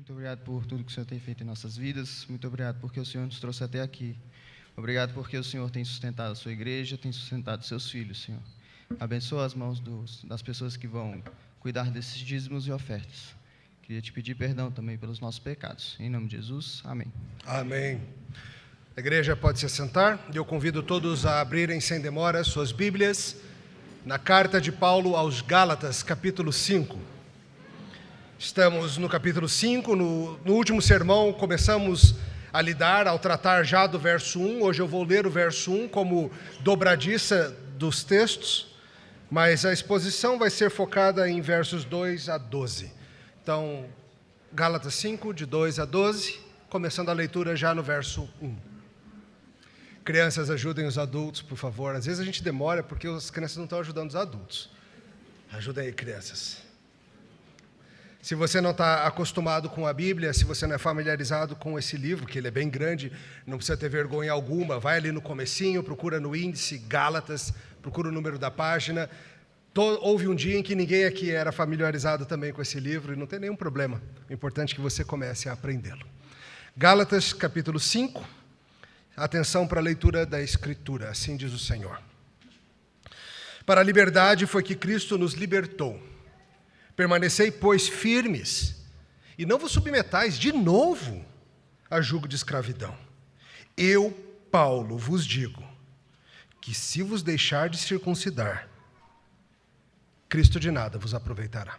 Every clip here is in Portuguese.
Muito obrigado por tudo que o Senhor tem feito em nossas vidas. Muito obrigado porque o Senhor nos trouxe até aqui. Obrigado porque o Senhor tem sustentado a sua igreja, tem sustentado seus filhos, Senhor. Abençoa as mãos das pessoas que vão cuidar desses dízimos e ofertas. Queria te pedir perdão também pelos nossos pecados. Em nome de Jesus, amém. Amém. A igreja pode se assentar e eu convido todos a abrirem sem demora suas Bíblias na carta de Paulo aos Gálatas, capítulo 5. Estamos no capítulo 5, no último sermão começamos a lidar, ao tratar já do verso 1. Hoje eu vou ler o verso 1 como dobradiça dos textos, mas a exposição vai ser focada em versos 2 a 12. Então, Gálatas 5, de 2 a 12, começando a leitura já no verso 1. Crianças, ajudem os adultos, por favor. Às vezes a gente demora porque as crianças não estão ajudando os adultos. Ajudem aí, crianças. Se você não está acostumado com a Bíblia, se você não é familiarizado com esse livro, que ele é bem grande, não precisa ter vergonha alguma, vai ali no comecinho, procura no índice, Gálatas, procura o número da página. Houve um dia em que ninguém aqui era familiarizado também com esse livro e não tem nenhum problema. O importante é que você comece a aprendê-lo. Gálatas, capítulo 5. Atenção para a leitura da Escritura, assim diz o Senhor. Para a liberdade foi que Cristo nos libertou. Permanecei, pois, firmes, e não vos submetais de novo a jugo de escravidão. Eu, Paulo, vos digo que se vos deixar de circuncidar, Cristo de nada vos aproveitará.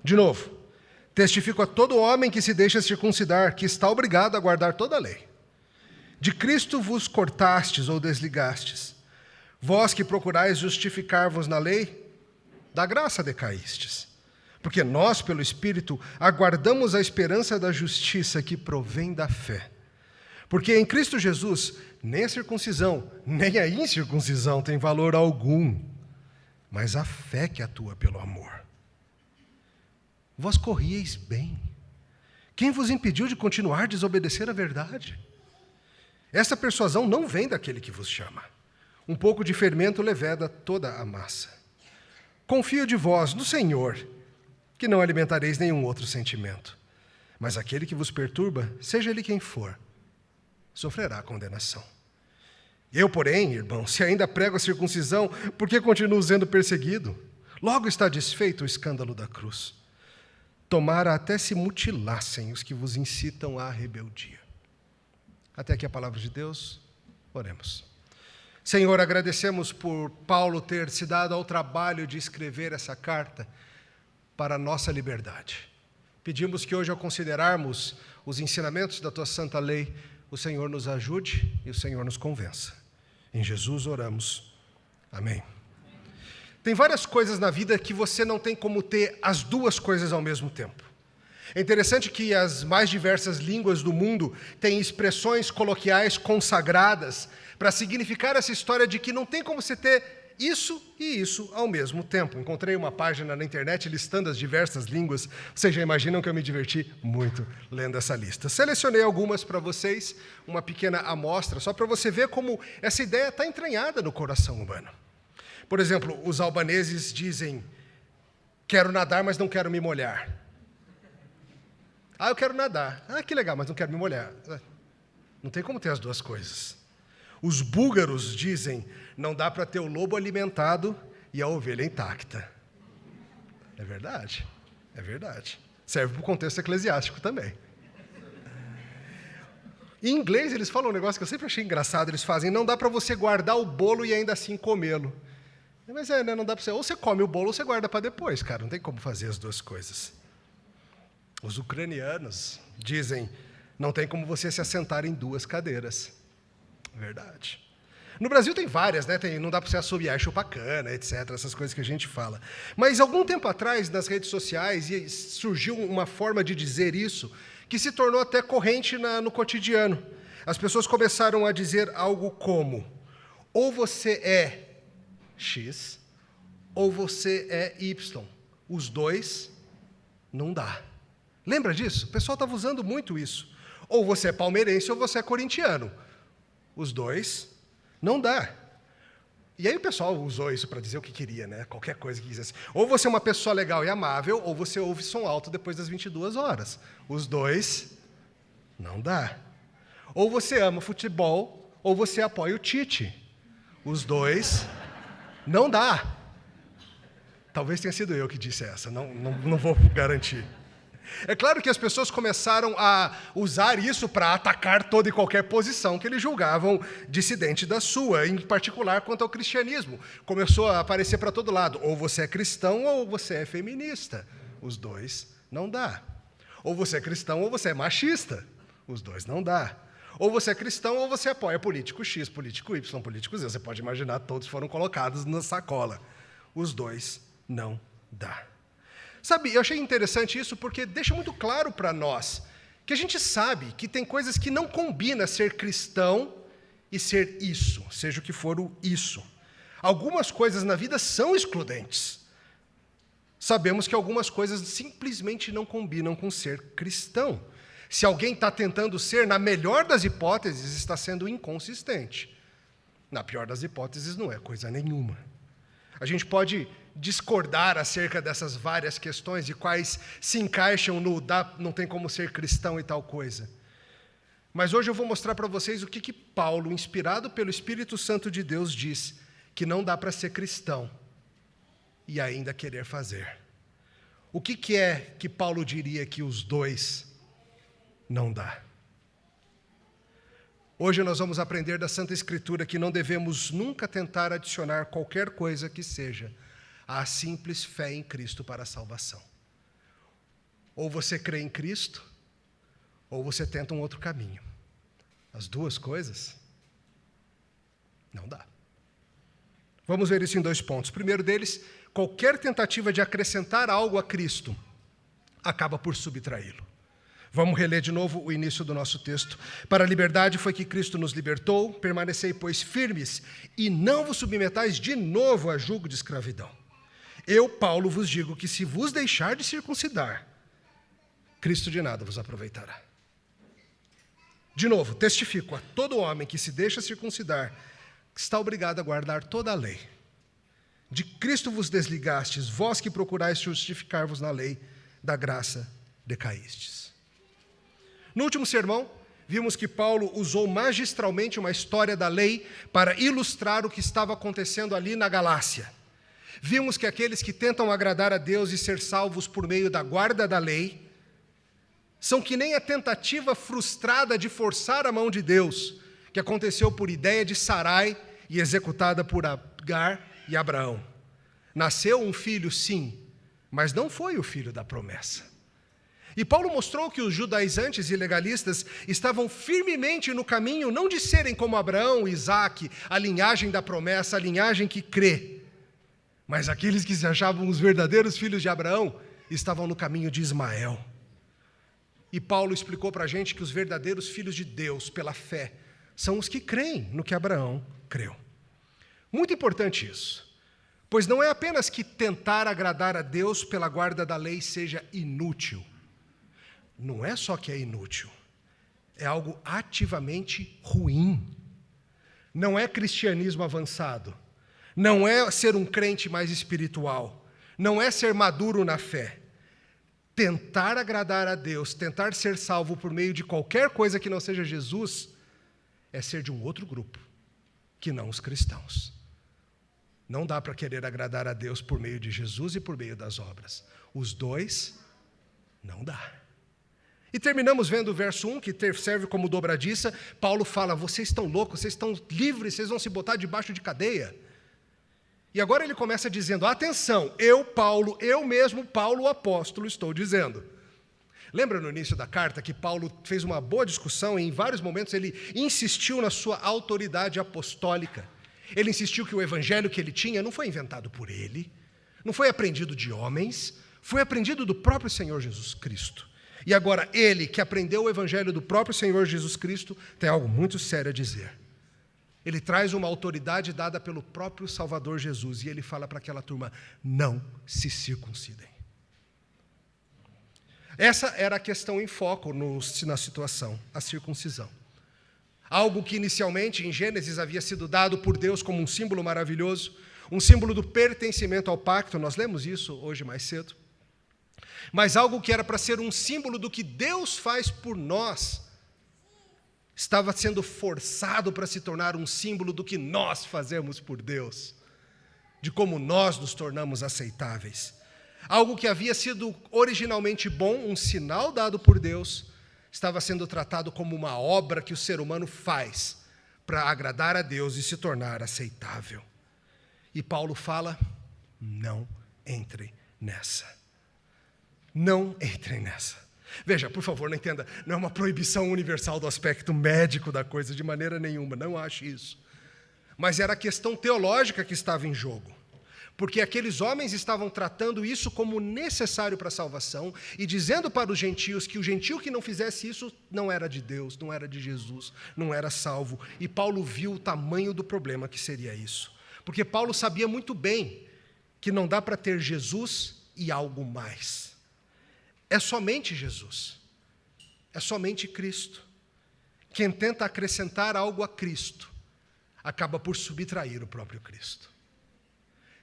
De novo, testifico a todo homem que se deixa circuncidar, que está obrigado a guardar toda a lei. De Cristo vos cortastes ou desligastes. Vós que procurais justificar-vos na lei, da graça decaístes. Porque nós, pelo Espírito, aguardamos a esperança da justiça que provém da fé. Porque em Cristo Jesus, nem a circuncisão, nem a incircuncisão tem valor algum, mas a fé que atua pelo amor. Vós corrieis bem. Quem vos impediu de continuar a desobedecer à verdade? Essa persuasão não vem daquele que vos chama. Um pouco de fermento leveda toda a massa. Confio de vós no Senhor, que não alimentareis nenhum outro sentimento. Mas aquele que vos perturba, seja ele quem for, sofrerá condenação. Eu, porém, irmão, se ainda prego a circuncisão, por que continuo sendo perseguido? Logo está desfeito o escândalo da cruz. Tomara até se mutilassem os que vos incitam à rebeldia. Até aqui a palavra de Deus. Oremos. Senhor, agradecemos por Paulo ter se dado ao trabalho de escrever essa carta para a nossa liberdade. Pedimos que hoje, ao considerarmos os ensinamentos da Tua Santa Lei, o Senhor nos ajude e o Senhor nos convença. Em Jesus oramos. Amém. Tem várias coisas na vida que você não tem como ter as duas coisas ao mesmo tempo. É interessante que as mais diversas línguas do mundo têm expressões coloquiais consagradas para significar essa história de que não tem como você ter isso e isso ao mesmo tempo. Encontrei uma página na internet listando as diversas línguas. Vocês já imaginam que eu me diverti muito lendo essa lista. Selecionei algumas para vocês, uma pequena amostra, só para você ver como essa ideia está entranhada no coração humano. Por exemplo, os albaneses dizem: quero nadar, mas não quero me molhar. Ah, eu quero nadar. Ah, que legal, mas não quero me molhar. Não tem como ter as duas coisas. Os búlgaros dizem: não dá para ter o lobo alimentado e a ovelha intacta. É verdade, é verdade. Serve para o contexto eclesiástico também. Em inglês, eles falam um negócio que eu sempre achei engraçado. Eles fazem: não dá para você guardar o bolo e ainda assim comê-lo. Mas né? Não dá para você. Ou você come o bolo ou você guarda para depois, cara. Não tem como fazer as duas coisas. Os ucranianos dizem: não tem como você se assentar em duas cadeiras. Verdade. No Brasil tem várias, né? Não dá para você assobiar, chupar cana, etc. Essas coisas que a gente fala. Mas algum tempo atrás, nas redes sociais, surgiu uma forma de dizer isso que se tornou até corrente no cotidiano. As pessoas começaram a dizer algo como: ou você é X, ou você é Y. Os dois não dá. Lembra disso? O pessoal estava usando muito isso. Ou você é palmeirense ou você é corintiano. Os dois não dá. E aí o pessoal usou isso para dizer o que queria, né? Qualquer coisa que quisesse. Ou você é uma pessoa legal e amável, ou você ouve som alto depois das 22 horas. Os dois não dá. Ou você ama futebol, ou você apoia o Tite. Os dois não dá. Talvez tenha sido eu que disse essa, não vou garantir. É claro que as pessoas começaram a usar isso para atacar toda e qualquer posição que eles julgavam dissidente da sua, em particular quanto ao cristianismo. Começou a aparecer para todo lado, ou você é cristão ou você é feminista. Os dois não dá. Ou você é cristão ou você é machista. Os dois não dá. Ou você é cristão ou você apoia político X, político Y, político Z. Você pode imaginar, todos foram colocados na sacola. Os dois não dá. Sabe, eu achei interessante isso porque deixa muito claro para nós que a gente sabe que tem coisas que não combina ser cristão e ser isso, seja o que for o isso. Algumas coisas na vida são excludentes. Sabemos que algumas coisas simplesmente não combinam com ser cristão. Se alguém está tentando ser, na melhor das hipóteses, está sendo inconsistente. Na pior das hipóteses, não é coisa nenhuma. A gente pode discordar acerca dessas várias questões, de quais se encaixam no não tem como ser cristão e tal coisa. Mas hoje eu vou mostrar para vocês o que Paulo, inspirado pelo Espírito Santo de Deus, diz que não dá para ser cristão e ainda querer fazer. O que é que Paulo diria que os dois não dá? Hoje nós vamos aprender da Santa Escritura que não devemos nunca tentar adicionar qualquer coisa que seja à simples fé em Cristo para a salvação. Ou você crê em Cristo, ou você tenta um outro caminho. As duas coisas não dá. Vamos ver isso em 2 pontos. O primeiro deles, qualquer tentativa de acrescentar algo a Cristo acaba por subtraí-lo. Vamos reler de novo o início do nosso texto. Para a liberdade foi que Cristo nos libertou, permanecei, pois, firmes, e não vos submetais de novo a jugo de escravidão. Eu, Paulo, vos digo que se vos deixar de circuncidar, Cristo de nada vos aproveitará. De novo, testifico a todo homem que se deixa circuncidar, que está obrigado a guardar toda a lei. De Cristo vos desligastes, vós que procurais justificar-vos na lei, da graça decaístes. No último sermão, vimos que Paulo usou magistralmente uma história da lei para ilustrar o que estava acontecendo ali na Galácia. Vimos que aqueles que tentam agradar a Deus e ser salvos por meio da guarda da lei são que nem a tentativa frustrada de forçar a mão de Deus, que aconteceu por ideia de Sarai e executada por Agar e Abraão. Nasceu um filho, sim, mas não foi o filho da promessa. E Paulo mostrou que os judaizantes e legalistas estavam firmemente no caminho não de serem como Abraão e Isaque, a linhagem da promessa, a linhagem que crê, mas aqueles que se achavam os verdadeiros filhos de Abraão estavam no caminho de Ismael. E Paulo explicou para a gente que os verdadeiros filhos de Deus, pela fé, são os que creem no que Abraão creu. Muito importante isso, pois não é apenas que tentar agradar a Deus pela guarda da lei seja inútil. Não é só que é inútil, é algo ativamente ruim. Não é cristianismo avançado, não é ser um crente mais espiritual, não é ser maduro na fé. Tentar agradar a Deus, tentar ser salvo por meio de qualquer coisa que não seja Jesus, é ser de um outro grupo, que não os cristãos. Não dá para querer agradar a Deus por meio de Jesus e por meio das obras. Os dois, não dá. E terminamos vendo o verso 1, que serve como dobradiça. Paulo fala, vocês estão loucos, vocês estão livres, vocês vão se botar debaixo de cadeia. E agora ele começa dizendo, atenção, eu, Paulo, eu mesmo, Paulo, o apóstolo, estou dizendo. Lembra no início da carta que Paulo fez uma boa discussão e em vários momentos ele insistiu na sua autoridade apostólica. Ele insistiu que o evangelho que ele tinha não foi inventado por ele, não foi aprendido de homens, foi aprendido do próprio Senhor Jesus Cristo. E agora ele, que aprendeu o evangelho do próprio Senhor Jesus Cristo, tem algo muito sério a dizer. Ele traz uma autoridade dada pelo próprio Salvador Jesus e ele fala para aquela turma, não se circuncidem. Essa era a questão em foco na situação, a circuncisão. Algo que inicialmente em Gênesis havia sido dado por Deus como um símbolo maravilhoso, um símbolo do pertencimento ao pacto, nós lemos isso hoje mais cedo. Mas algo que era para ser um símbolo do que Deus faz por nós, estava sendo forçado para se tornar um símbolo do que nós fazemos por Deus, de como nós nos tornamos aceitáveis. Algo que havia sido originalmente bom, um sinal dado por Deus, estava sendo tratado como uma obra que o ser humano faz para agradar a Deus e se tornar aceitável. E Paulo fala, não entrem nessa. Não entrem nessa. Veja, por favor, não entenda, não é uma proibição universal do aspecto médico da coisa, de maneira nenhuma, não acho isso. Mas era a questão teológica que estava em jogo. Porque aqueles homens estavam tratando isso como necessário para a salvação e dizendo para os gentios que o gentio que não fizesse isso não era de Deus, não era de Jesus, não era salvo. E Paulo viu o tamanho do problema que seria isso. Porque Paulo sabia muito bem que não dá para ter Jesus e algo mais. É somente Jesus. É somente Cristo. Quem tenta acrescentar algo a Cristo acaba por subtrair o próprio Cristo.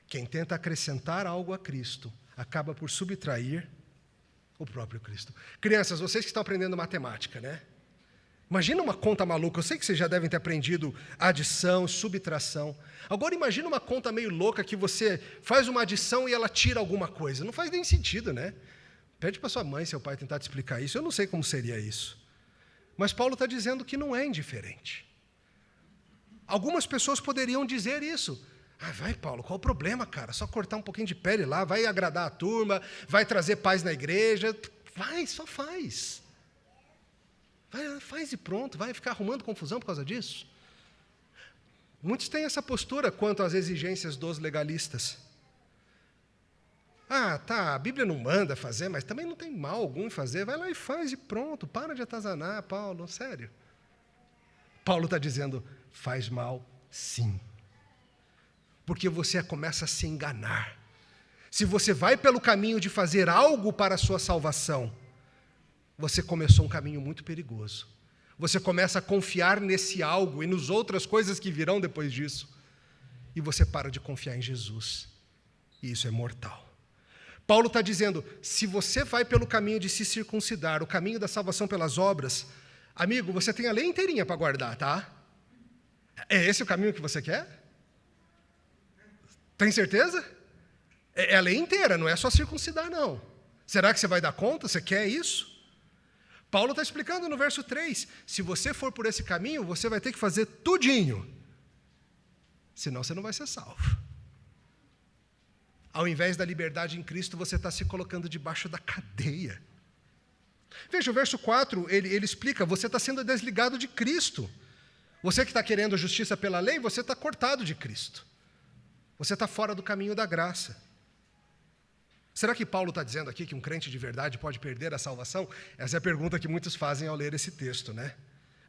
Quem tenta acrescentar algo a Cristo acaba por subtrair o próprio Cristo. Crianças, vocês que estão aprendendo matemática, né? Imagina uma conta maluca. Eu sei que vocês já devem ter aprendido adição, subtração. Agora imagina uma conta meio louca que você faz uma adição e ela tira alguma coisa. Não faz nem sentido, né? Pede para sua mãe, seu pai tentar te explicar isso. Eu não sei como seria isso. Mas Paulo está dizendo que não é indiferente. Algumas pessoas poderiam dizer isso. Ah, vai, Paulo, qual o problema, cara? Só cortar um pouquinho de pele lá, vai agradar a turma, vai trazer paz na igreja. Vai, só faz. Vai, faz e pronto, vai ficar arrumando confusão por causa disso? Muitos têm essa postura quanto às exigências dos legalistas. Ah, tá, a Bíblia não manda fazer, mas também não tem mal algum em fazer. Vai lá e faz e pronto, para de atazanar, Paulo, sério. Paulo está dizendo, faz mal sim. Porque você começa a se enganar. Se você vai pelo caminho de fazer algo para a sua salvação, você começou um caminho muito perigoso. Você começa a confiar nesse algo e nas outras coisas que virão depois disso. E você para de confiar em Jesus. E isso é mortal. Paulo está dizendo, se você vai pelo caminho de se circuncidar, o caminho da salvação pelas obras, amigo, você tem a lei inteirinha para guardar, tá? É esse o caminho que você quer? Tem certeza? É a lei inteira, não é só circuncidar, não. Será que você vai dar conta? Você quer isso? Paulo está explicando no verso 3, se você for por esse caminho, você vai ter que fazer tudinho. Senão você não vai ser salvo. Ao invés da liberdade em Cristo, você está se colocando debaixo da cadeia. Veja, o verso 4, ele explica, você está sendo desligado de Cristo. Você que está querendo justiça pela lei, você está cortado de Cristo. Você está fora do caminho da graça. Será que Paulo está dizendo aqui que um crente de verdade pode perder a salvação? Essa é a pergunta que muitos fazem ao ler esse texto, né?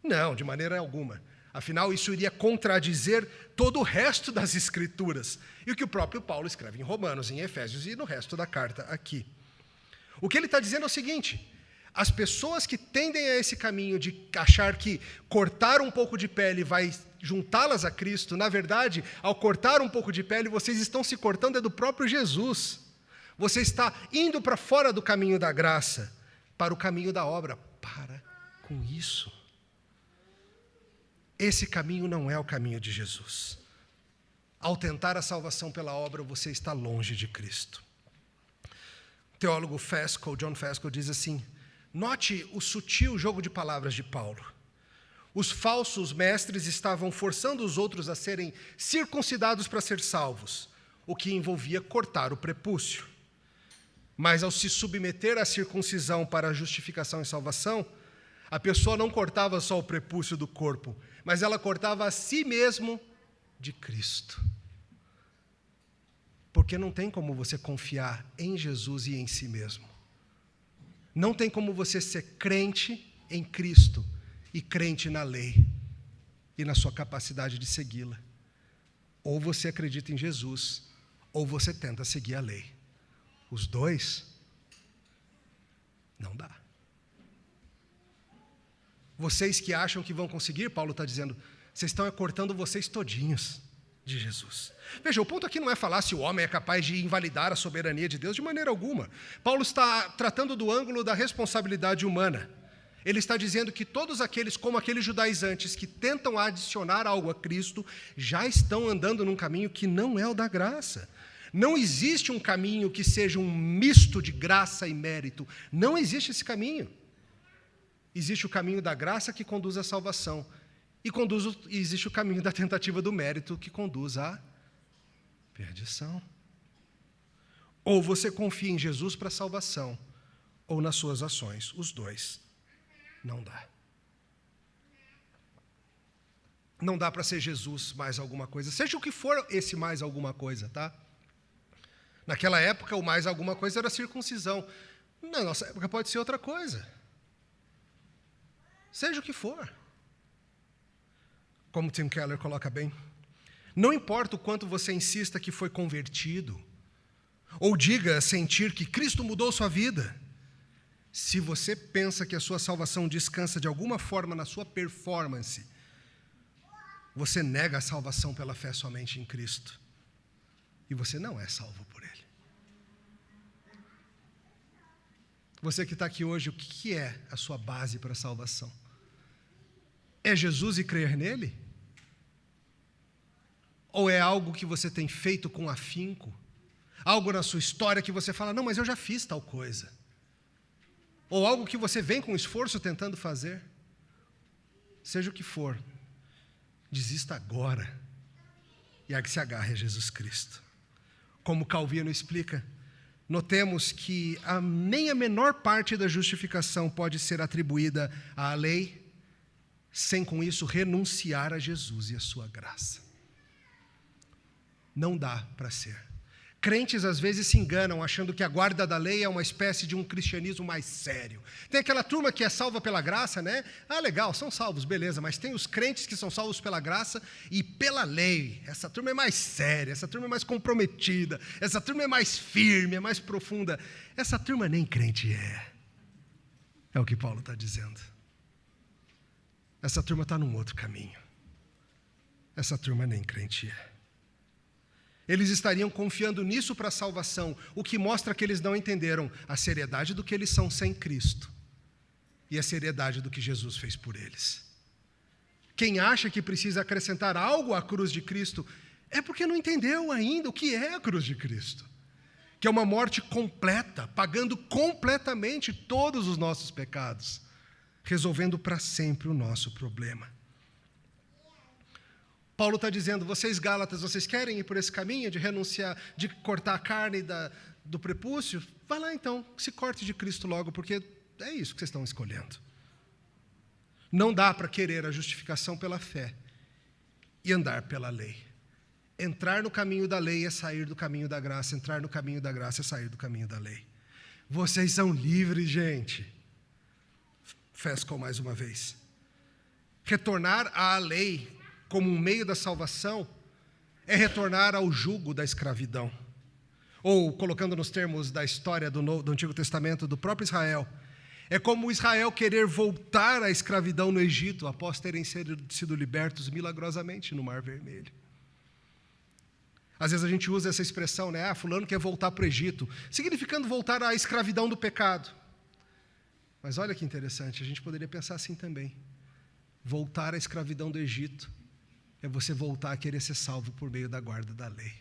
Não, de maneira alguma. Afinal, isso iria contradizer todo o resto das Escrituras. E o que o próprio Paulo escreve em Romanos, em Efésios e no resto da carta aqui. O que ele está dizendo é o seguinte, as pessoas que tendem a esse caminho de achar que cortar um pouco de pele vai juntá-las a Cristo, na verdade, ao cortar um pouco de pele, vocês estão se cortando do próprio Jesus. Você está indo para fora do caminho da graça, para o caminho da obra. Para com isso. Esse caminho não é o caminho de Jesus. Ao tentar a salvação pela obra, você está longe de Cristo. O teólogo John Fasco, diz assim, note o sutil jogo de palavras de Paulo. Os falsos mestres estavam forçando os outros a serem circuncidados para ser salvos, o que envolvia cortar o prepúcio. Mas ao se submeter à circuncisão para a justificação e salvação, a pessoa não cortava só o prepúcio do corpo, mas ela cortava a si mesmo de Cristo. Porque não tem como você confiar em Jesus e em si mesmo. Não tem como você ser crente em Cristo e crente na lei e na sua capacidade de segui-la. Ou você acredita em Jesus, ou você tenta seguir a lei. Os dois, não dá. Vocês que acham que vão conseguir, Paulo está dizendo, vocês estão cortando vocês todinhos de Jesus. Veja, o ponto aqui não é falar se o homem é capaz de invalidar a soberania de Deus de maneira alguma. Paulo está tratando do ângulo da responsabilidade humana. Ele está dizendo que todos aqueles, como aqueles judaizantes que tentam adicionar algo a Cristo, já estão andando num caminho que não é o da graça. Não existe um caminho que seja um misto de graça e mérito. Não existe esse caminho. Existe o caminho da graça que conduz à salvação. E existe o caminho da tentativa do mérito que conduz à perdição. Ou você confia em Jesus para a salvação, ou nas suas ações. Os dois. Não dá. Não dá para ser Jesus mais alguma coisa. Seja o que for esse mais alguma coisa, tá? Naquela época, o mais alguma coisa era a circuncisão. Na nossa época pode ser outra coisa. Seja o que for. Como Tim Keller coloca bem, não importa o quanto você insista que foi convertido, ou diga sentir que Cristo mudou sua vida, se você pensa que a sua salvação descansa de alguma forma na sua performance, você nega a salvação pela fé somente em Cristo. E você não é salvo por Ele. Você que está aqui hoje, o que é a sua base para a salvação? É Jesus e crer nele? Ou é algo que você tem feito com afinco? Algo na sua história que você fala, não, mas eu já fiz tal coisa. Ou algo que você vem com esforço tentando fazer? Seja o que for, desista agora e se agarre a Jesus Cristo. Como Calvino explica, notemos que nem a menor parte da justificação pode ser atribuída à lei, sem com isso renunciar a Jesus e a sua graça. Não dá para ser. Crentes às vezes se enganam achando que a guarda da lei é uma espécie de um cristianismo mais sério. Tem aquela turma que é salva pela graça, né? Ah, legal, são salvos, beleza, mas tem os crentes que são salvos pela graça e pela lei. Essa turma é mais séria, essa turma é mais comprometida, essa turma é mais firme, é mais profunda. Essa turma nem crente é. É o que Paulo está dizendo. Essa turma está num outro caminho. Essa turma nem crente é. Eles estariam confiando nisso para a salvação, o que mostra que eles não entenderam a seriedade do que eles são sem Cristo e a seriedade do que Jesus fez por eles. Quem acha que precisa acrescentar algo à cruz de Cristo é porque não entendeu ainda o que é a cruz de Cristo, que é uma morte completa, pagando completamente todos os nossos pecados, resolvendo para sempre o nosso problema. Paulo está dizendo, vocês Gálatas, vocês querem ir por esse caminho de renunciar, de cortar a carne do prepúcio? Vai lá então, se corte de Cristo logo, porque é isso que vocês estão escolhendo. Não dá para querer a justificação pela fé e andar pela lei. Entrar no caminho da lei é sair do caminho da graça, entrar no caminho da graça é sair do caminho da lei. Vocês são livres, gente. Fescol mais uma vez. Retornar à lei como um meio da salvação, é retornar ao jugo da escravidão. Ou, colocando nos termos da história do Antigo Testamento, do próprio Israel, é como Israel querer voltar à escravidão no Egito, após terem sido libertos milagrosamente no Mar Vermelho. Às vezes a gente usa essa expressão, né? Ah, fulano quer voltar para o Egito, significando voltar à escravidão do pecado. Mas olha que interessante, a gente poderia pensar assim também. Voltar à escravidão do Egito é você voltar a querer ser salvo por meio da guarda da lei.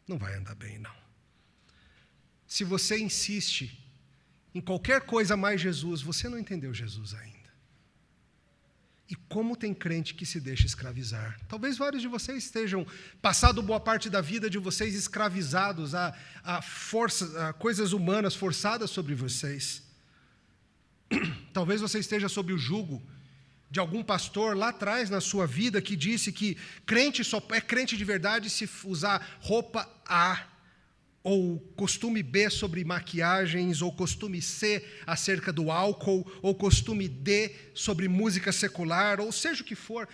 Não vai andar bem, não. Se você insiste em qualquer coisa mais Jesus, você não entendeu Jesus ainda. E como tem crente que se deixa escravizar? Talvez vários de vocês estejam passado boa parte da vida de vocês escravizados a coisas humanas forçadas sobre vocês. Talvez você esteja sob o jugo de algum pastor lá atrás na sua vida que disse que crente só é crente de verdade se usar roupa A, ou costume B sobre maquiagens, ou costume C acerca do álcool, ou costume D sobre música secular, ou seja o que for.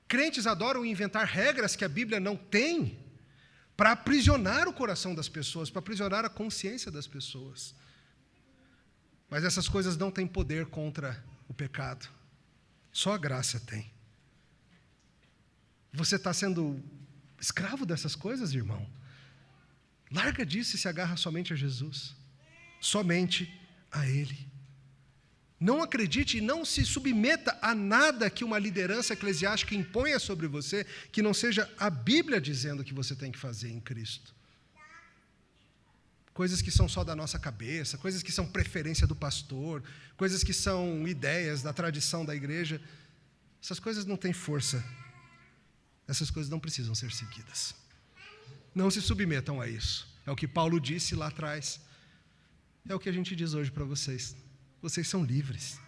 Crentes adoram inventar regras que a Bíblia não tem para aprisionar o coração das pessoas, para aprisionar a consciência das pessoas. Mas essas coisas não têm poder contra o pecado. Só a graça tem. Você está sendo escravo dessas coisas, irmão? Larga disso e se agarra somente a Jesus. Somente a Ele. Não acredite e não se submeta a nada que uma liderança eclesiástica imponha sobre você, que não seja a Bíblia dizendo que você tem que fazer em Cristo. Coisas que são só da nossa cabeça, coisas que são preferência do pastor, coisas que são ideias da tradição da igreja, essas coisas não têm força. Essas coisas não precisam ser seguidas. Não se submetam a isso. É o que Paulo disse lá atrás. É o que a gente diz hoje para vocês. Vocês são livres.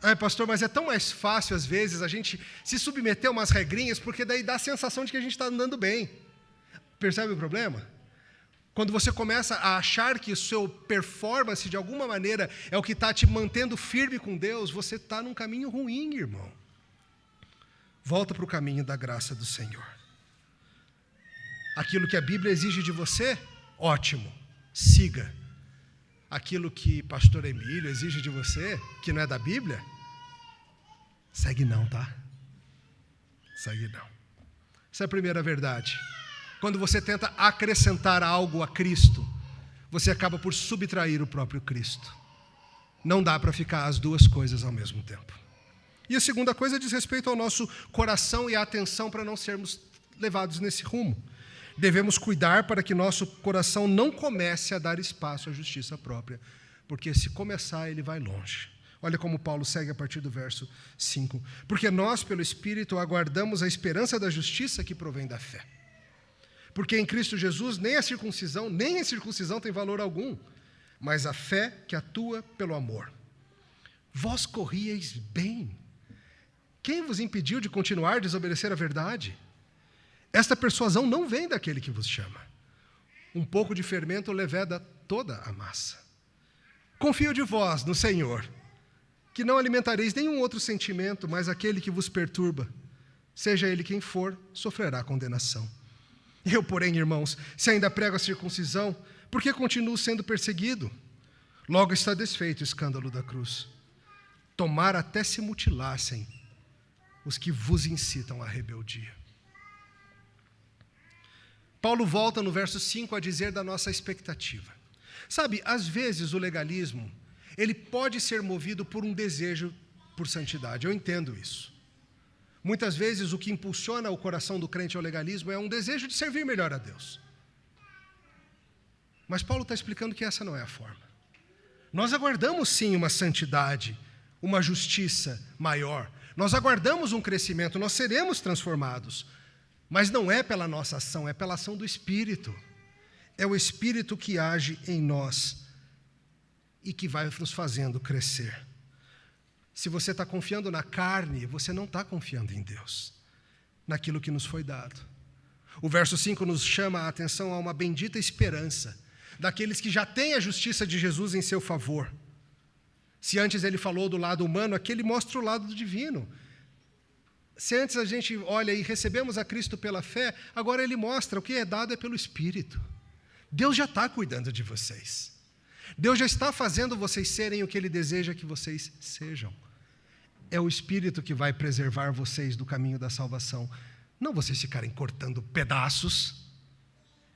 Ai, pastor, mas é tão mais fácil às vezes a gente se submeter a umas regrinhas, porque daí dá a sensação de que a gente está andando bem. Percebe o problema? Quando você começa a achar que o seu performance, de alguma maneira, é o que está te mantendo firme com Deus, você está num caminho ruim, irmão. Volta para o caminho da graça do Senhor. Aquilo que a Bíblia exige de você, ótimo, siga. Aquilo que pastor Emílio exige de você, que não é da Bíblia, segue não, tá? Segue não. Essa é a primeira verdade. Quando você tenta acrescentar algo a Cristo, você acaba por subtrair o próprio Cristo. Não dá para ficar as duas coisas ao mesmo tempo. E a segunda coisa diz respeito ao nosso coração e a atenção para não sermos levados nesse rumo. Devemos cuidar para que nosso coração não comece a dar espaço à justiça própria, porque se começar, ele vai longe. Olha como Paulo segue a partir do verso 5. Porque nós, pelo Espírito, aguardamos a esperança da justiça que provém da fé. Porque em Cristo Jesus nem a circuncisão tem valor algum, mas a fé que atua pelo amor. Vós corrieis bem. Quem vos impediu de continuar a desobedecer a verdade? Esta persuasão não vem daquele que vos chama. Um pouco de fermento leveda toda a massa. Confio de vós no Senhor, que não alimentareis nenhum outro sentimento, mas aquele que vos perturba, seja ele quem for, sofrerá condenação. Eu, porém, irmãos, se ainda prego a circuncisão, por que continuo sendo perseguido? Logo está desfeito o escândalo da cruz. Tomara até se mutilassem os que vos incitam à rebeldia. Paulo volta no verso 5 a dizer da nossa expectativa. Sabe, às vezes o legalismo, ele pode ser movido por um desejo por santidade, eu entendo isso. Muitas vezes o que impulsiona o coração do crente ao legalismo é um desejo de servir melhor a Deus. Mas Paulo está explicando que essa não é a forma. Nós aguardamos sim uma santidade, uma justiça maior. Nós aguardamos um crescimento, nós seremos transformados. Mas não é pela nossa ação, é pela ação do Espírito. É o Espírito que age em nós e que vai nos fazendo crescer. Se você está confiando na carne, você não está confiando em Deus, naquilo que nos foi dado. O verso 5 nos chama a atenção a uma bendita esperança daqueles que já têm a justiça de Jesus em seu favor. Se antes ele falou do lado humano, aqui ele mostra o lado divino. Se antes a gente olha e recebemos a Cristo pela fé, agora ele mostra o que é dado é pelo Espírito. Deus já está cuidando de vocês. Deus já está fazendo vocês serem o que Ele deseja que vocês sejam. É o Espírito que vai preservar vocês do caminho da salvação. Não vocês ficarem cortando pedaços.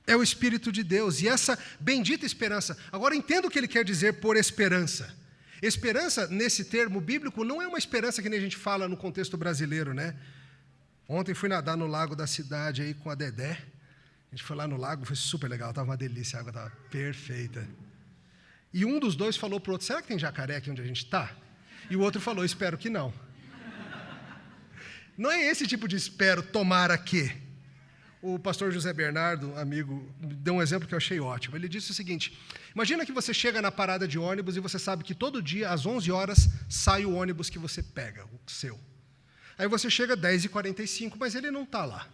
É o Espírito de Deus. E essa bendita esperança. Agora entenda o que ele quer dizer por esperança. Esperança, nesse termo bíblico, não é uma esperança que nem a gente fala no contexto brasileiro, né? Ontem fui nadar no lago da cidade aí com a Dedé. A gente foi lá no lago, foi super legal, estava uma delícia, a água estava perfeita. E um dos dois falou para o outro, será que tem jacaré aqui onde a gente está? E o outro falou, espero que não. Não é esse tipo de espero, tomara que. O pastor José Bernardo, amigo, deu um exemplo que eu achei ótimo. Ele disse o seguinte, imagina que você chega na parada de ônibus e você sabe que todo dia, às 11 horas, sai o ônibus que você pega, o seu. Aí você chega às 10h45, mas ele não está lá.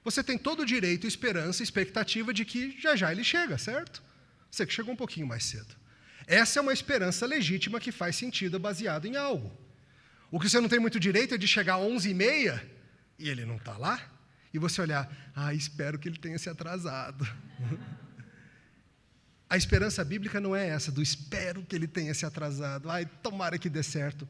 Você tem todo o direito, esperança, expectativa de que já ele chega, certo? Você que chegou um pouquinho mais cedo. Essa é uma esperança legítima que faz sentido baseado em algo. O que você não tem muito direito é de chegar às 11h30 e ele não está lá. E você olhar, espero que ele tenha se atrasado. A esperança bíblica não é essa, do espero que ele tenha se atrasado. Tomara que dê certo.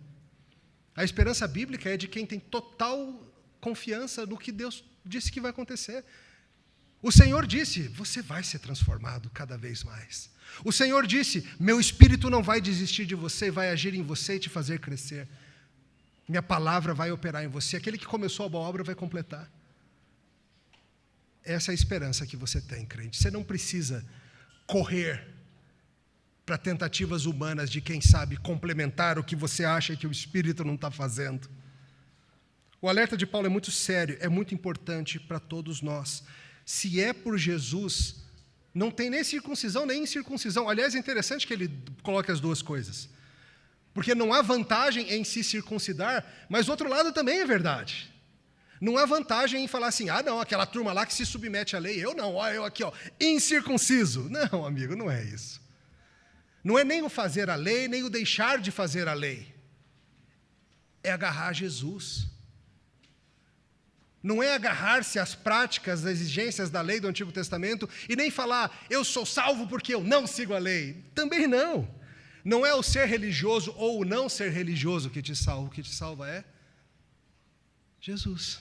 A esperança bíblica é de quem tem total confiança no que Deus disse que vai acontecer. O Senhor disse, você vai ser transformado cada vez mais. O Senhor disse, meu Espírito não vai desistir de você, vai agir em você e te fazer crescer. Minha palavra vai operar em você. Aquele que começou a boa obra vai completar. Essa é a esperança que você tem, crente. Você não precisa correr para tentativas humanas de, quem sabe, complementar o que você acha que o Espírito não está fazendo. O alerta de Paulo é muito sério, é muito importante para todos nós. Se é por Jesus, não tem nem circuncisão nem incircuncisão. Aliás, é interessante que ele coloque as duas coisas. Porque não há vantagem em se circuncidar, mas o outro lado também é verdade. Não há vantagem em falar assim, não, aquela turma lá que se submete à lei, eu não, eu aqui, incircunciso. Não, amigo, não é isso. Não é nem o fazer a lei, nem o deixar de fazer a lei. É agarrar Jesus. Não é agarrar-se às práticas, às exigências da lei do Antigo Testamento e nem falar, eu sou salvo porque eu não sigo a lei. Também não. Não é o ser religioso ou o não ser religioso que te salva. O que te salva é Jesus.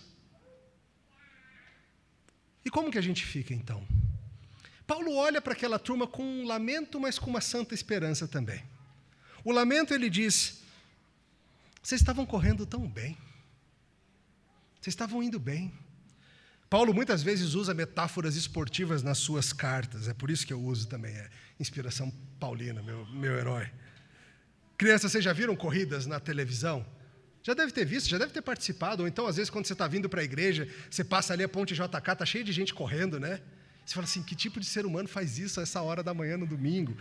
E como que a gente fica então? Paulo olha para aquela turma com um lamento, mas com uma santa esperança também. O lamento, ele diz, vocês estavam correndo tão bem. Vocês estavam indo bem. Paulo muitas vezes usa metáforas esportivas nas suas cartas, é por isso que eu uso também, é inspiração paulina, meu herói. Crianças, vocês já viram corridas na televisão? Já deve ter visto, já deve ter participado, ou então às vezes quando você está vindo para a igreja, você passa ali a ponte JK, está cheio de gente correndo, né? Você fala assim, que tipo de ser humano faz isso a essa hora da manhã no domingo?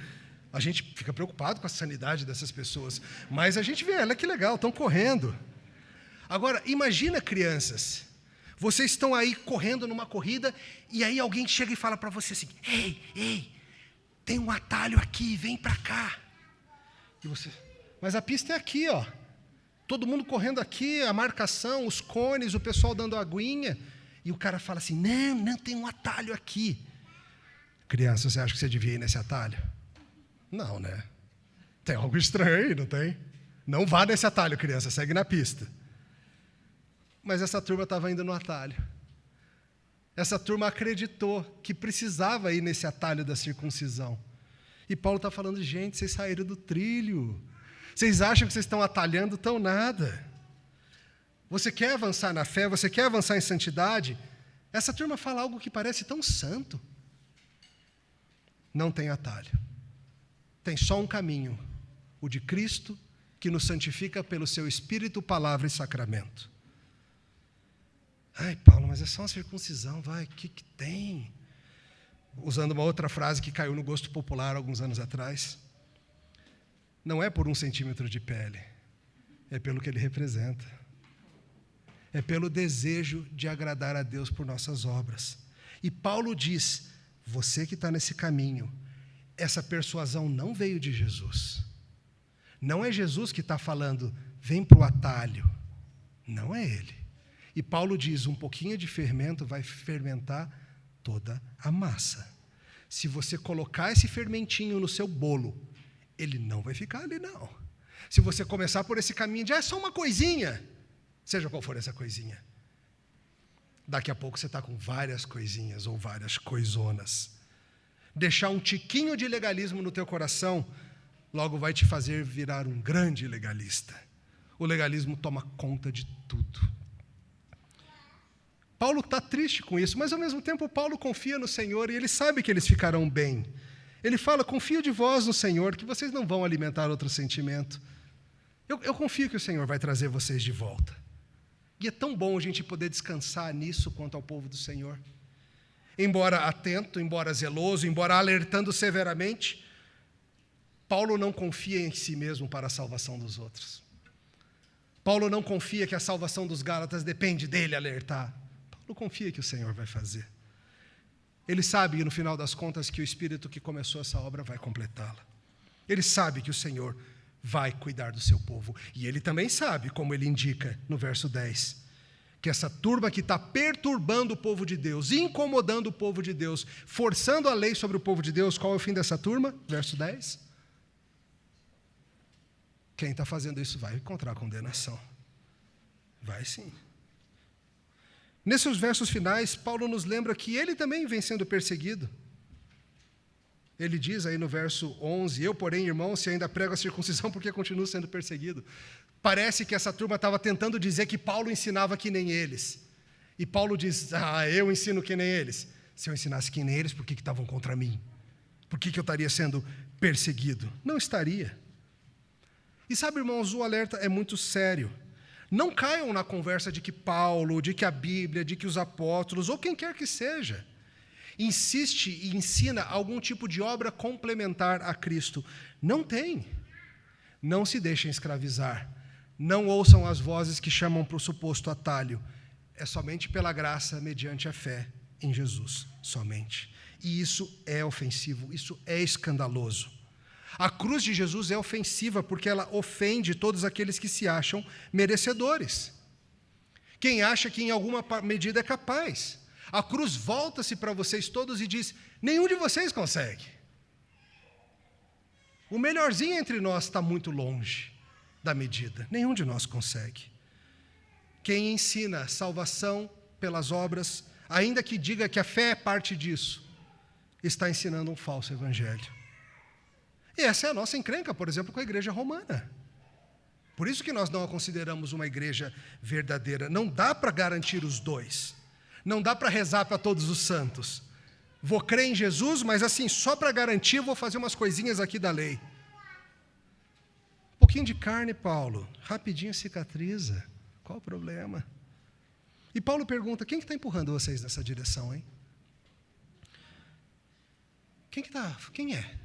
A gente fica preocupado com a sanidade dessas pessoas, mas a gente vê, olha que legal, estão correndo. Agora, imagina, crianças, vocês estão aí correndo numa corrida e aí alguém chega e fala para você assim, ei, tem um atalho aqui, vem para cá. E você, mas a pista é aqui, ó. Todo mundo correndo aqui, a marcação, os cones, o pessoal dando aguinha. E o cara fala assim, não, tem um atalho aqui. Criança, você acha que você devia ir nesse atalho? Não, né? Tem algo estranho aí, não tem? Não vá nesse atalho, criança, segue na pista. Mas essa turma estava indo no atalho. Essa turma acreditou que precisava ir nesse atalho da circuncisão. E Paulo está falando, gente, vocês saíram do trilho. Vocês acham que vocês estão atalhando, tão nada. Você quer avançar na fé, você quer avançar em santidade? Essa turma fala algo que parece tão santo. Não tem atalho. Tem só um caminho, o de Cristo, que nos santifica pelo seu Espírito, palavra e sacramento. Ai, Paulo, mas é só uma circuncisão, vai, o que tem? Usando uma outra frase que caiu no gosto popular alguns anos atrás. Não é por 1 centímetro de pele, é pelo que ele representa. É pelo desejo de agradar a Deus por nossas obras. E Paulo diz, você que está nesse caminho, essa persuasão não veio de Jesus. Não é Jesus que está falando, vem para o atalho. Não é ele. E Paulo diz, um pouquinho de fermento vai fermentar toda a massa. Se você colocar esse fermentinho no seu bolo, ele não vai ficar ali, não. Se você começar por esse caminho de, é só uma coisinha, seja qual for essa coisinha, daqui a pouco você está com várias coisinhas ou várias coisonas. Deixar um tiquinho de legalismo no teu coração, logo vai te fazer virar um grande legalista. O legalismo toma conta de tudo. Paulo está triste com isso, mas ao mesmo tempo Paulo confia no Senhor e ele sabe que eles ficarão bem. Ele fala, confio de vós no Senhor, que vocês não vão alimentar outro sentimento. Eu confio que o Senhor vai trazer vocês de volta. E é tão bom a gente poder descansar nisso quanto ao povo do Senhor. Embora atento, embora zeloso, embora alertando severamente, Paulo não confia em si mesmo para a salvação dos outros. Paulo não confia que a salvação dos Gálatas depende dele alertar. Paulo confia que o Senhor vai fazer. Ele sabe, no final das contas, que o Espírito que começou essa obra vai completá-la. Ele sabe que o Senhor vai cuidar do seu povo. E ele também sabe, como ele indica no verso 10, que essa turma que está perturbando o povo de Deus, incomodando o povo de Deus, forçando a lei sobre o povo de Deus, qual é o fim dessa turma? Verso 10. Quem está fazendo isso vai encontrar condenação. Vai sim. Nesses versos finais, Paulo nos lembra que ele também vem sendo perseguido. Ele diz aí no verso 11, eu, porém, irmão, se ainda prego a circuncisão, porque continuo sendo perseguido. Parece que essa turma estava tentando dizer que Paulo ensinava que nem eles. E Paulo diz, eu ensino que nem eles. Se eu ensinasse que nem eles, por que estavam contra mim? Por que eu estaria sendo perseguido? Não estaria. E sabe, irmãos, o alerta é muito sério. Não caiam na conversa de que Paulo, de que a Bíblia, de que os apóstolos, ou quem quer que seja, insiste e ensina algum tipo de obra complementar a Cristo. Não tem. Não se deixem escravizar. Não ouçam as vozes que chamam para o suposto atalho. É somente pela graça, mediante a fé em Jesus, somente. E isso é ofensivo, isso é escandaloso. A cruz de Jesus é ofensiva porque ela ofende todos aqueles que se acham merecedores. Quem acha que em alguma medida é capaz. A cruz volta-se para vocês todos e diz, nenhum de vocês consegue. O melhorzinho entre nós está muito longe da medida. Nenhum de nós consegue. Quem ensina salvação pelas obras, ainda que diga que a fé é parte disso, está ensinando um falso evangelho. E essa é a nossa encrenca, por exemplo, com a igreja romana. Por isso que nós não a consideramos uma igreja verdadeira. Não dá para garantir os dois. Não dá para rezar para todos os santos. Vou crer em Jesus, mas assim, só para garantir, vou fazer umas coisinhas aqui da lei. Um pouquinho de carne, Paulo. Rapidinho cicatriza. Qual o problema? E Paulo pergunta, quem que está empurrando vocês nessa direção, hein? Quem é?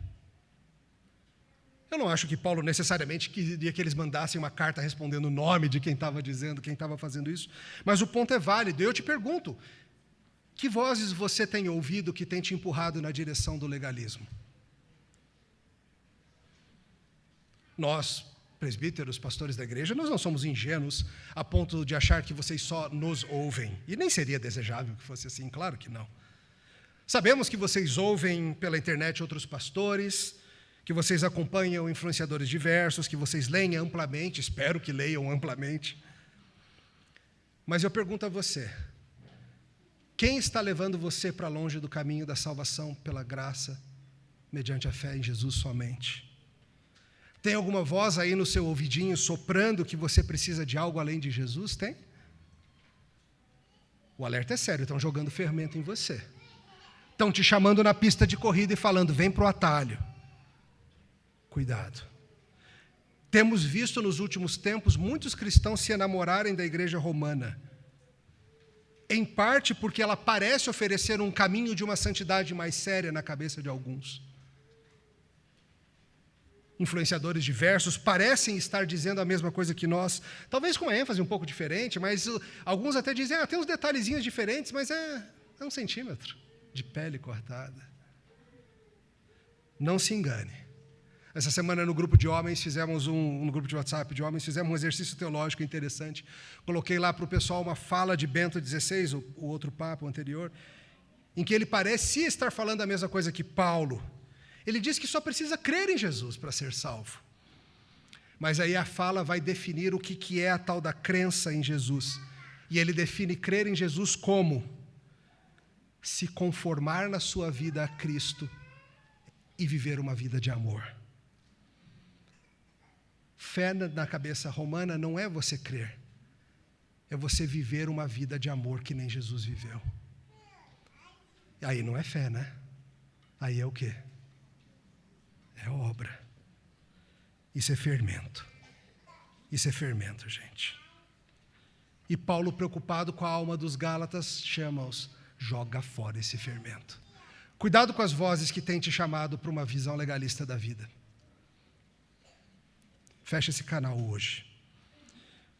Eu não acho que Paulo necessariamente queria que eles mandassem uma carta respondendo o nome de quem estava dizendo, quem estava fazendo isso, mas o ponto é válido. Eu te pergunto, que vozes você tem ouvido que tem te empurrado na direção do legalismo? Nós, presbíteros, pastores da igreja, nós não somos ingênuos a ponto de achar que vocês só nos ouvem. E nem seria desejável que fosse assim, claro que não. Sabemos que vocês ouvem pela internet outros pastores, que vocês acompanham influenciadores diversos, que vocês leem amplamente, espero que leiam amplamente. Mas eu pergunto a você, quem está levando você para longe do caminho da salvação pela graça, mediante a fé em Jesus somente? Tem alguma voz aí no seu ouvidinho soprando que você precisa de algo além de Jesus? Tem? O alerta é sério, estão jogando fermento em você. Estão te chamando na pista de corrida e falando, vem para o atalho. Cuidado. Temos visto nos últimos tempos muitos cristãos se enamorarem da igreja romana, em parte porque ela parece oferecer um caminho de uma santidade mais séria na cabeça de alguns. Influenciadores diversos parecem estar dizendo a mesma coisa que nós, talvez com uma ênfase um pouco diferente, mas alguns até dizem, tem uns detalhezinhos diferentes, mas é 1 centímetro de pele cortada. Não se engane. Essa semana no grupo de homens, no grupo de WhatsApp de homens, fizemos um exercício teológico interessante. Coloquei lá para o pessoal uma fala de Bento XVI, o outro papa anterior, em que ele parece estar falando a mesma coisa que Paulo. Ele diz que só precisa crer em Jesus para ser salvo. Mas aí a fala vai definir o que é a tal da crença em Jesus. E ele define crer em Jesus como se conformar na sua vida a Cristo e viver uma vida de amor. Fé na cabeça romana não é você crer, é você viver uma vida de amor que nem Jesus viveu. Aí não é fé, né? Aí é o quê? É obra. Isso é fermento. Isso é fermento, gente. E Paulo, preocupado com a alma dos Gálatas, chama-os, joga fora esse fermento. Cuidado com as vozes que têm te chamado para uma visão legalista da vida. Fecha esse canal hoje.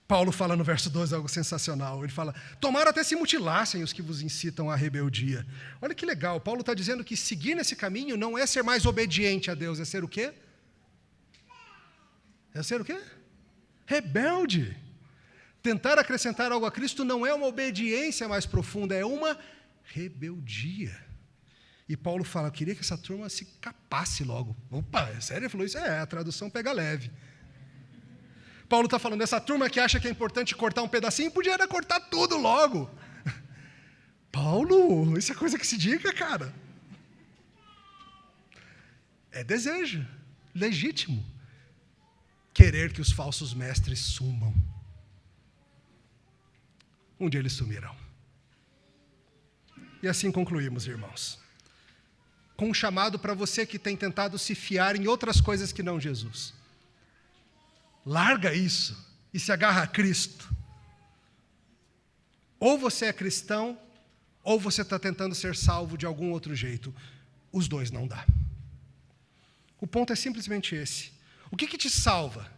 Paulo fala no verso 12 algo sensacional. Ele fala, tomara até se mutilassem os que vos incitam à rebeldia. Olha que legal, Paulo está dizendo que seguir nesse caminho não é ser mais obediente a Deus, é ser o quê? É ser o quê? Rebelde. Tentar acrescentar algo a Cristo não é uma obediência mais profunda, é uma rebeldia. E Paulo fala, eu queria que essa turma se capasse logo. Opa, é sério? Ele falou isso? A tradução pega leve. Paulo está falando, essa turma que acha que é importante cortar um pedacinho, podia era cortar tudo logo. Paulo, isso é coisa que se diga, cara. É desejo legítimo querer que os falsos mestres sumam. Um dia eles sumirão. E assim concluímos, irmãos, com um chamado para você que tem tentado se fiar em outras coisas que não Jesus. Larga isso e se agarra a Cristo. Ou você é cristão, ou você está tentando ser salvo de algum outro jeito. Os dois não dá. O ponto é simplesmente esse. O que te salva?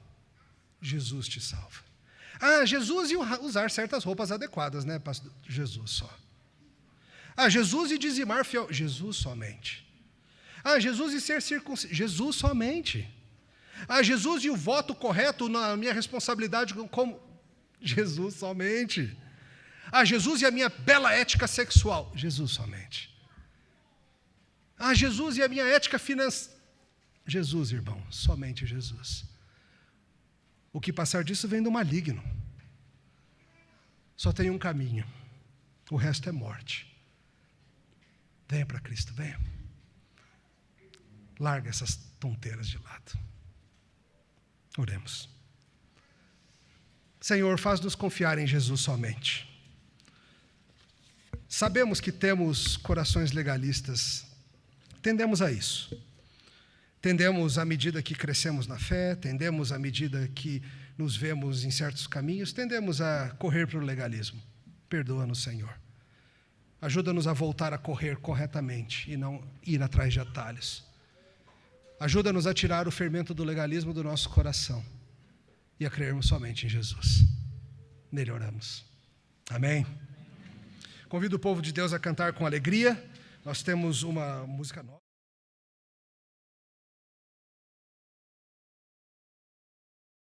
Jesus te salva. Jesus e usar certas roupas adequadas, né, pastor? Jesus só. Jesus e dizimar fiel. Jesus somente. Jesus e ser circuncidado. Jesus somente. Jesus e o voto correto na minha responsabilidade como. Jesus somente. Jesus e a minha bela ética sexual. Jesus somente. Jesus e a minha ética financeira. Jesus, irmão, somente Jesus. O que passar disso vem do maligno. Só tem um caminho. O resto é morte. Venha para Cristo, venha. Larga essas tonteiras de lado. Oremos. Senhor, faz-nos confiar em Jesus somente. Sabemos que temos corações legalistas. Tendemos a isso. Tendemos à medida que crescemos na fé, tendemos à medida que nos vemos em certos caminhos, tendemos a correr para o legalismo. Perdoa-nos, Senhor. Ajuda-nos a voltar a correr corretamente e não ir atrás de atalhos. Ajuda-nos a tirar o fermento do legalismo do nosso coração e a crermos somente em Jesus. Nele oramos. Amém? Convido o povo de Deus a cantar com alegria. Nós temos uma música nova.